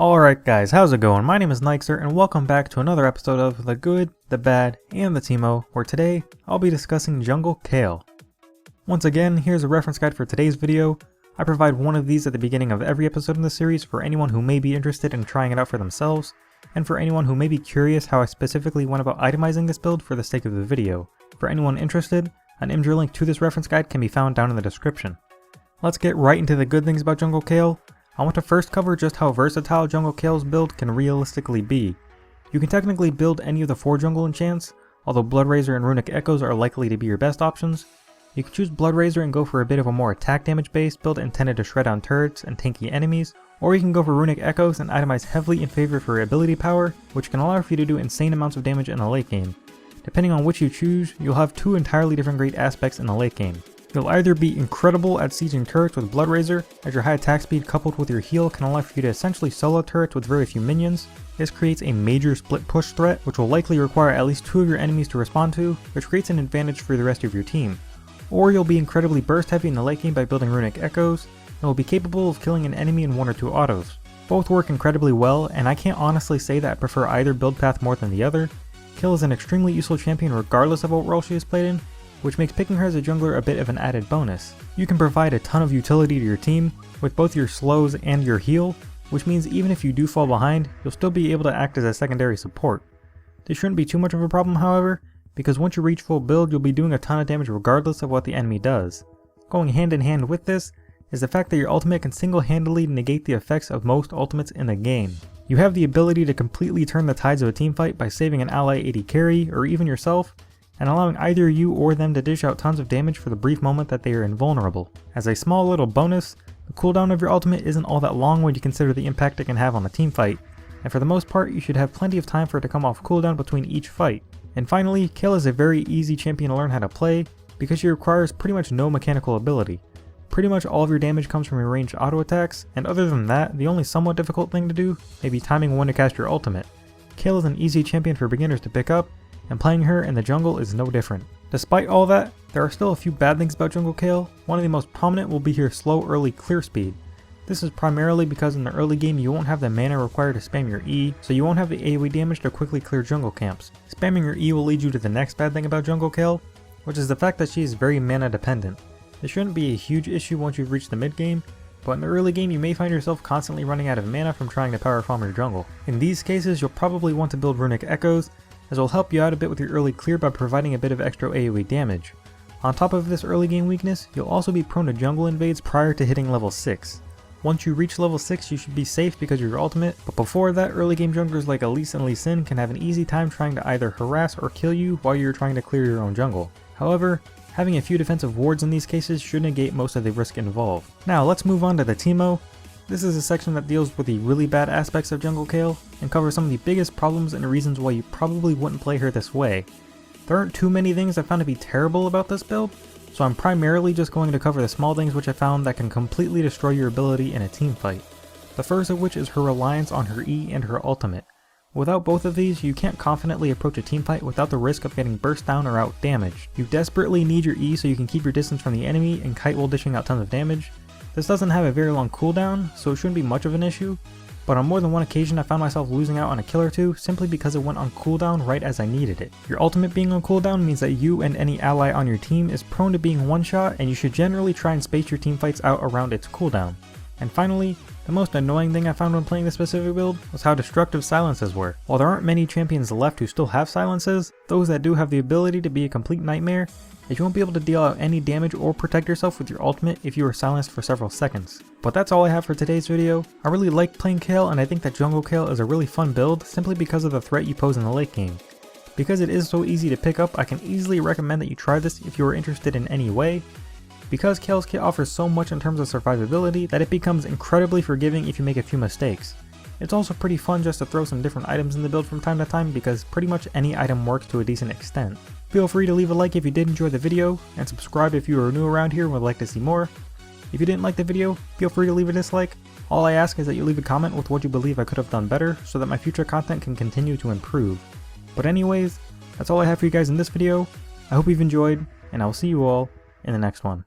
Alright guys, how's it going? My name is Nyxre and welcome back to another episode of The Good, The Bad, and The Teemo, where today I'll be discussing Jungle Kayle. Once again, here's a reference guide for today's video. I provide one of these at the beginning of every episode in the series for anyone who may be interested in trying it out for themselves, and for anyone who may be curious how I specifically went about itemizing this build for the sake of the video. For anyone interested, an Imgur link to this reference guide can be found down in the description. Let's get right into the good things about Jungle Kayle. I want to first cover just how versatile Jungle Kayle's build can realistically be. You can technically build any of the 4 jungle enchants, although Blood Razor and Runic Echoes are likely to be your best options. You can choose Blood Razor and go for a bit of a more attack damage based build intended to shred down turrets and tanky enemies, or you can go for Runic Echoes and itemize heavily in favor for ability power, which can allow for you to do insane amounts of damage in the late game. Depending on which you choose, you'll have 2 entirely different great aspects in the late game. You'll either be incredible at sieging turrets with Blood Razor, as your high attack speed coupled with your heal can allow for you to essentially solo turrets with very few minions. This creates a major split push threat, which will likely require at least 2 of your enemies to respond to, which creates an advantage for the rest of your team. Or you'll be incredibly burst heavy in the late game by building Runic Echoes, and will be capable of killing an enemy in 1 or 2 autos. Both work incredibly well, and I can't honestly say that I prefer either build path more than the other. Kayle is an extremely useful champion regardless of what role she is played in, which makes picking her as a jungler a bit of an added bonus. You can provide a ton of utility to your team, with both your slows and your heal, which means even if you do fall behind, you'll still be able to act as a secondary support. This shouldn't be too much of a problem however, because once you reach full build you'll be doing a ton of damage regardless of what the enemy does. Going hand in hand with this is the fact that your ultimate can single-handedly negate the effects of most ultimates in the game. You have the ability to completely turn the tides of a teamfight by saving an ally AD carry, or even yourself, and allowing either you or them to dish out tons of damage for the brief moment that they are invulnerable. As a small little bonus, the cooldown of your ultimate isn't all that long when you consider the impact it can have on a teamfight, and for the most part you should have plenty of time for it to come off cooldown between each fight. And finally, Kayle is a very easy champion to learn how to play, because she requires pretty much no mechanical ability. Pretty much all of your damage comes from your ranged auto attacks, and other than that, the only somewhat difficult thing to do may be timing when to cast your ultimate. Kayle is an easy champion for beginners to pick up, and playing her in the jungle is no different. Despite all that, there are still a few bad things about Jungle Kayle. One of the most prominent will be her slow early clear speed. This is primarily because in the early game you won't have the mana required to spam your E, so you won't have the AoE damage to quickly clear jungle camps. Spamming your E will lead you to the next bad thing about Jungle Kayle, which is the fact that she is very mana dependent. This shouldn't be a huge issue once you've reached the mid game, but in the early game you may find yourself constantly running out of mana from trying to power farm your jungle. In these cases you'll probably want to build Runic Echoes, as it will help you out a bit with your early clear by providing a bit of extra AoE damage. On top of this early game weakness, you'll also be prone to jungle invades prior to hitting level 6. Once you reach level 6 you should be safe because of your ultimate, but before that early game junglers like Elise and Lee Sin can have an easy time trying to either harass or kill you while you're trying to clear your own jungle. However, having a few defensive wards in these cases should negate most of the risk involved. Now let's move on to the Teemo. This is a section that deals with the really bad aspects of Jungle Kayle and covers some of the biggest problems and reasons why you probably wouldn't play her this way. There aren't too many things I found to be terrible about this build, so I'm primarily just going to cover the small things which I found that can completely destroy your ability in a team fight. The first of which is her reliance on her E and her ultimate. Without both of these, you can't confidently approach a teamfight without the risk of getting burst down or out damaged. You desperately need your E so you can keep your distance from the enemy and kite while dishing out tons of damage. This doesn't have a very long cooldown, so it shouldn't be much of an issue, but on more than one occasion I found myself losing out on a kill or 2 simply because it went on cooldown right as I needed it. Your ultimate being on cooldown means that you and any ally on your team is prone to being one-shot, and you should generally try and space your teamfights out around its cooldown. And finally, the most annoying thing I found when playing this specific build was how destructive silences were. While there aren't many champions left who still have silences, those that do have the ability to be a complete nightmare, as you won't be able to deal out any damage or protect yourself with your ultimate if you are silenced for several seconds. But that's all I have for today's video. I really like playing Kayle, and I think that Jungle Kayle is a really fun build simply because of the threat you pose in the late game. Because it is so easy to pick up, I can easily recommend that you try this if you are interested in any way. Because Kayle's kit offers so much in terms of survivability that it becomes incredibly forgiving if you make a few mistakes. It's also pretty fun just to throw some different items in the build from time to time because pretty much any item works to a decent extent. Feel free to leave a like if you did enjoy the video, and subscribe if you are new around here and would like to see more. If you didn't like the video, feel free to leave a dislike. All I ask is that you leave a comment with what you believe I could have done better so that my future content can continue to improve. But anyways, that's all I have for you guys in this video. I hope you've enjoyed, and I will see you all in the next one.